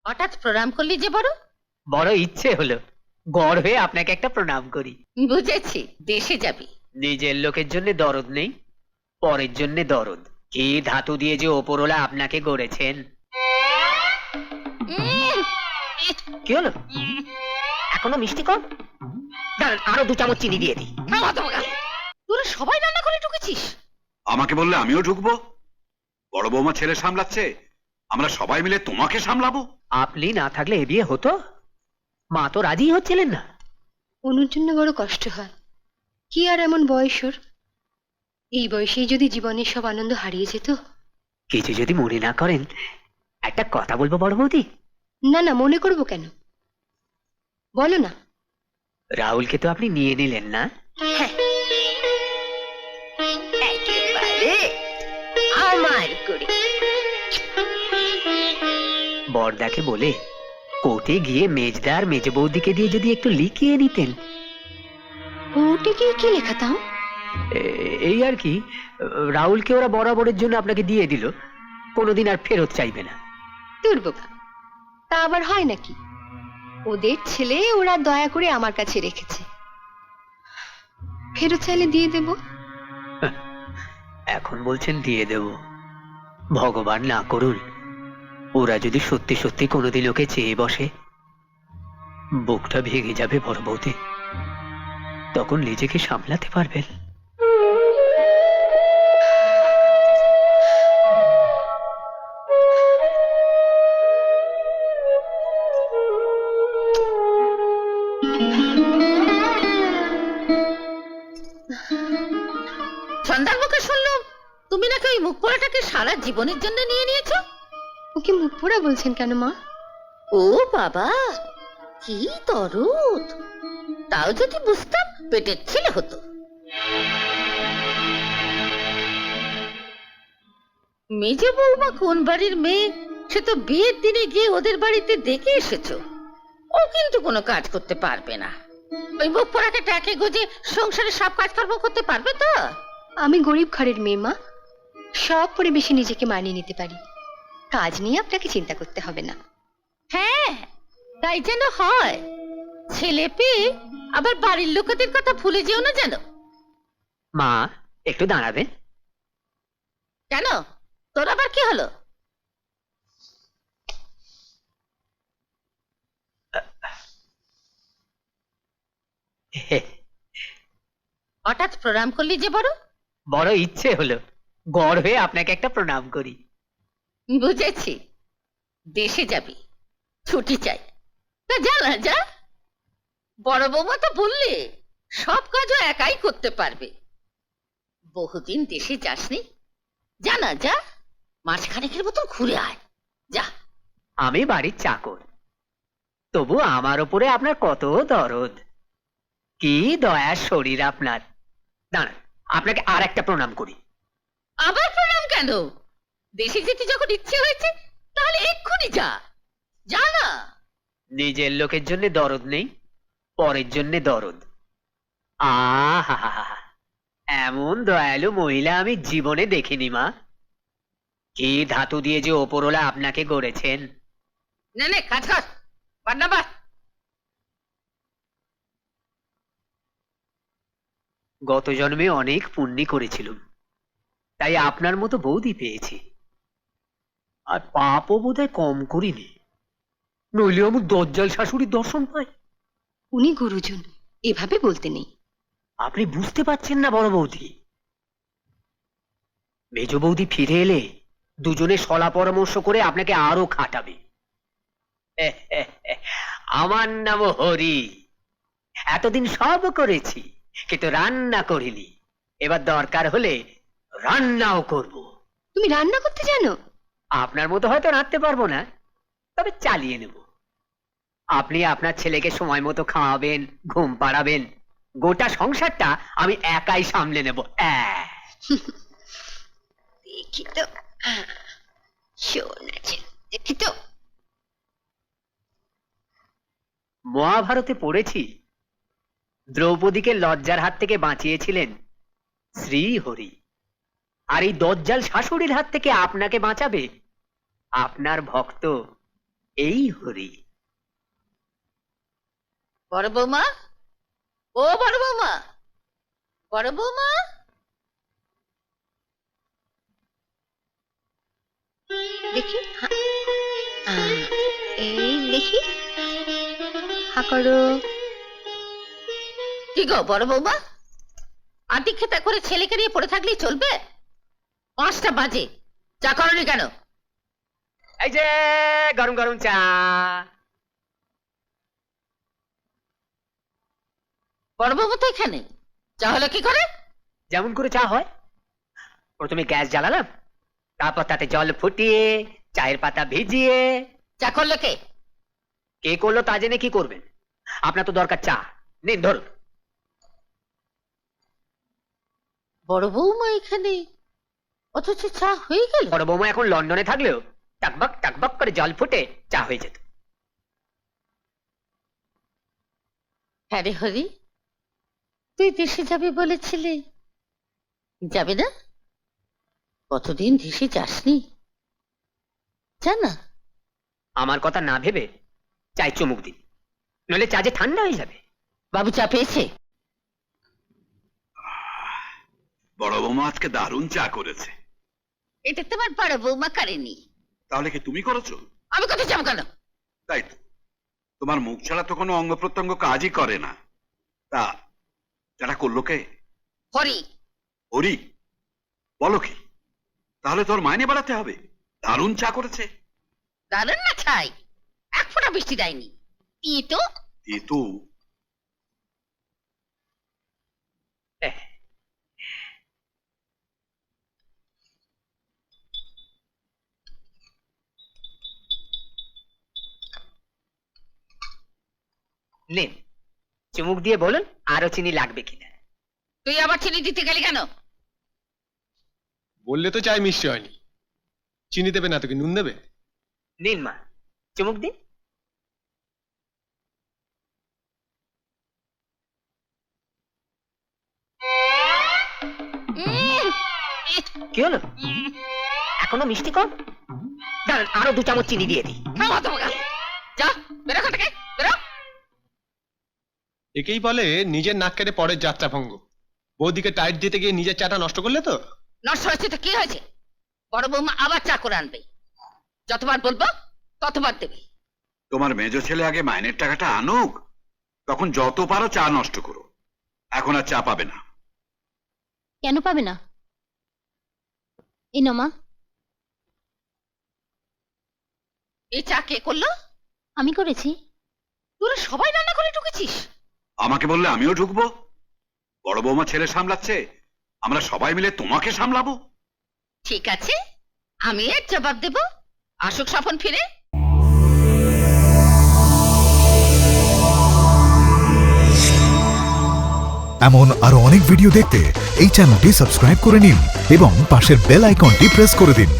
হঠাৎ প্রণাম করলি যে বড়? বড় ইচ্ছে হলো গড় হয়ে আপনাকে একটা প্রণাম করি। বুঝেছি, দেশে যাবি। নিজের লোকের জন্য দরদ নেই, পরের জন্য দরদ। কি ধাতু দিয়ে যে ওপরওয়ালা আপনাকে গড়েছেন। কি হলো? এখনো মিষ্টি কম? দাঁড়ান, আরো 2 চামচ চিনি দিয়ে দিই। তোরা সবাই রান্না করে ঢুকেছিস? আমাকে বললে আমিও ঢুকবো? বড় বৌমা ছেলে সামলাচ্ছে, আমরা সবাই মিলে তোমাকে সামলাবো? আপনি না থাকলে এ বিয়ে হতো? মা তো রাজি হচ্ছিলেন না। অনুর জন্য বড় কষ্ট হয়। কি আর এমন বয়স ওর, এই বয়সেই যদি জীবনের সব আনন্দ হারিয়ে যেত। কিছু যদি মনে না করেন একটা কথা বলবো বড় বৌদি। না না, মনে করবো কেন, বলো না। রাহুলকে তো আপনি নিয়ে নিলেন না? হ্যাঁ, একেবারে আমার করে। বড়দাকে বলে কোর্টে গিয়ে মেজদা আর মেজ বৌদিকে দিয়ে যদি একটু লিখিয়ে নিতেন। ওটে গিয়ে কি লেখাতাম? এই আর কি, রাহুলকে ওরা বরাবরের জন্য আপনাকে দিয়ে দিল, কোনোদিন আর ফেরত চাইবে না। দুর্বোকা, তা আবার হয় নাকি? ওদের ছেলে ওরা দয়া করে আমার কাছে রেখেছে, ফেরত চাইলে দিয়ে দেব। এখন বলছেন দিয়ে দেব, ভগবান না করুন ওরা যদি সত্যি সত্যি কোনোদিন ওকে চেয়ে বসে, বুকটা ভেঙে যাবে বড় বৌদি, তখন নিজেকে সামলাতে পারবেন? সন্ধ্যার মুখে শুনলাম তুমি নাকি ওই মুখ পোড়াটাকে সারা জীবনের জন্য নিয়ে নিয়েছো। ওকে মুখ পোড়া বলছেন কেন মা? ও বাবা, কি দরদ! তাও যদি বুঝতাম পেটের ছেলে হতো। মেজে বৌমা কোন বাড়ির মেয়ে সে তো বিয়ের দিনে গিয়ে ওদের বাড়িতে দেখে এসেছো। ও কিন্তু কোনো কাজ করতে পারবে না। ওই মুখ পোড়াকে টাকে গুজে সংসারে সব কাজকর্ম করতে পারবে তো? আমি গরিব ঘরের মেয়ে মা, সব পরিবেশে নিজেকে মানিয়ে নিতে পারি, কাজ নিয়ে আপনাকে চিন্তা করতে হবে না। হ্যাঁ, তাই যেন হয়। ছেলে পেয়ে আবার বাড়ির লোকেদের কথা ভুলে যেও না যেন। মা একটু দাঁড়াবেন। কেন, তোর আবার কি হলো? হঠাৎ প্রণাম করলি যে বড়? বড় ইচ্ছে হলো গড় হয়ে আপনাকে একটা প্রণাম করি। বুঝেছি, দেশে যাবি, ছুটি চাই। তা যা না যা, বড় বৌমা তো বললে সব কাজও একাই করতে পারবে। বহুদিন দেশে যাসনি, যা না যা, মাসখানেকের মতন ঘুরে আয়, যা। আমি বাড়ির চাকর, তবু আমার ওপরে আপনার কত দরদ, কি দয়ার শরীর আপনার। দাঁড়ান, আপনাকে আর একটা প্রণাম করি। আবার প্রণাম কেন? দেশে যেতে যখন ইচ্ছে হয়েছে তাহলে এক্ষুনি যা, যা না। নিজের লোকের জন্য দরদ নেই, পরের জন্য দরদ। আহা, এমন দয়ালু মহিলা আমি জীবনে দেখিনি মা। কি ধাতু দিয়ে যে ওপরওয়ালা আপনাকে গড়েছেন। নে নে, কাজ কর, বান্না বাদ। গত জন্মে অনেক পুণ্যি করেছিলাম, তাই আপনার মতো বৌদি পেয়েছি। আর পাপও বোধহয় কম করিনি, নইলে আমার দজ্জাল শাশুড়ির দর্শন পায়। উনি গুরুজন, এভাবে বলতে নেই। আপনি বুঝতে পারছেন না বড় বৌদি, মেজ বৌদি ফিরে এলে দুজনে সলা পরামর্শ করে আপনাকে আরো খাটাবে। আমার নাম হরি, এতদিন সব করেছি কিন্তু রান্না করিনি, এবার দরকার হলে রান্নাও করব। তুমি রান্না করতে জানো? আপনার মতো হয়তো রাঁধতে পারবো না, তবে চালিয়ে নেব। আপনি আপনার ছেলেকে সময় মতো খাওয়াবেন, ঘুম পাড়াবেন, গোটা সংসারটা আমি একাই সামলে নেব। দেখি তো, শোন আছে, দেখি তো। মহাভারতে পড়েছি দ্রৌপদীকে লজ্জার হাত থেকে বাঁচিয়েছিলেন শ্রীহরি, আর এই দজ্জাল শাশুড়ির হাত থেকে আপনাকে বাঁচাবে আপনার ভক্ত এই হরি। বড় বৌমা, ও বড় বৌমা, বড় বৌমা। দেখি এই দেখি, হা করো। কি গো বড় বৌমা, আদি খেতা করে ছেলেকে নিয়ে পড়ে থাকলেই চলবে? 5টা বাজে, চা করনি কেন? এই যে গরম গরম চা। বড় বৌমা তো এখানে, চা হলো কি করে? যেমন করে চা হয়, প্রথমে গ্যাস জ্বালালাম, তারপর তাতে জল ফুটিয়ে চায়ের পাতা ভিজিয়ে। চা করলো কে? কে করলো তা জেনে কি করবেন? আপনার তো দরকার চা, নিন ধরুন। বড় বৌমা এখানে, অথচ চা হয়ে গেল? বড় বৌমা এখন লন্ডনে থাকলেও টাকবাক টাকবাক করে জল ফুটে চা হয়ে যেত। হ্যাঁ রে হরি, তুই দেশে যাবে বলেছিলি, যাবে না? কতদিন দেশে যাসনি, জানা? আমার কথা না ভেবে চায় চুমুক দিন, নইলে চা যে ঠান্ডা হয়ে যাবে। বাবু চা পেয়েছে? বড় বৌমা আজকে দারুণ চা করেছে। এটা তোমার বড় বৌমা করেনি। তাহলে কি তুমি করেছো? আমি কোথায় যাবো কেন? তাই তো, তোমার মুখ ছাড়া তো কোনো অঙ্গ প্রত্যঙ্গ কাজই করে না। তা যারা করলো কে? হরি। হরি? বলো কি, তাহলে তোর মাইনে বাড়াতে হবে। দারুণ চা করেছে। দারুণ না ছাই, 1 ফোঁটা বৃষ্টি দেয়নি। ই তো কিন্তু এহ, নিন, চুমুক দিয়ে বলুন আরো চিনি লাগবে কিনা। তুই আবার চিনি দিতে গেলি কেন? বললে তো চাই মিষ্টি হয়নি। চিনি দেবে না, তোকে নুন দেবে? নিন মা, চুমুক দিন। কি হলো, এখনো মিষ্টি কম? দাঁড়ান আরো 2 চামচ চিনি দিয়ে দিই। থামো তোমাকে, যা বেরো এখান থেকে, বেরো। একেই বলে নিজের নাক কেটে পরের যাত্রা ভঙ্গ। বৌদিকে টাইট দিতে গিয়ে নিজের চাটা নষ্ট করলে তো। নষ্ট হয়েছে তো কি হয়েছে? বড় বৌমা আবার চা করে আনবে, যতবার বলবো ততবার দেবে। তোমার মেজো ছেলে আগে মাইনের টাকাটা আনুক, তখন যত পারো চা নষ্ট করো। এখন আর চা পাবে না। কেন পাবে না? এই নাও মা। এই চা কে করলো? আমি করেছি। তোরা সবাই রান্না করে ঢুকেছিস? আমাকে বললে আমিও ঢুকবো? বড় বৌমা ছেলে সামলাচ্ছে, আমরা সবাই মিলে তোমাকে সামলাবো? ঠিক আছে, আমি এর জবাব দেব। আসুক স্বপন ফিরে। এমন আরো অনেক ভিডিও দেখতে এই চ্যানেলটি সাবস্ক্রাইব করে নিন এবং পাশের বেল আইকনটি প্রেস করে দিন।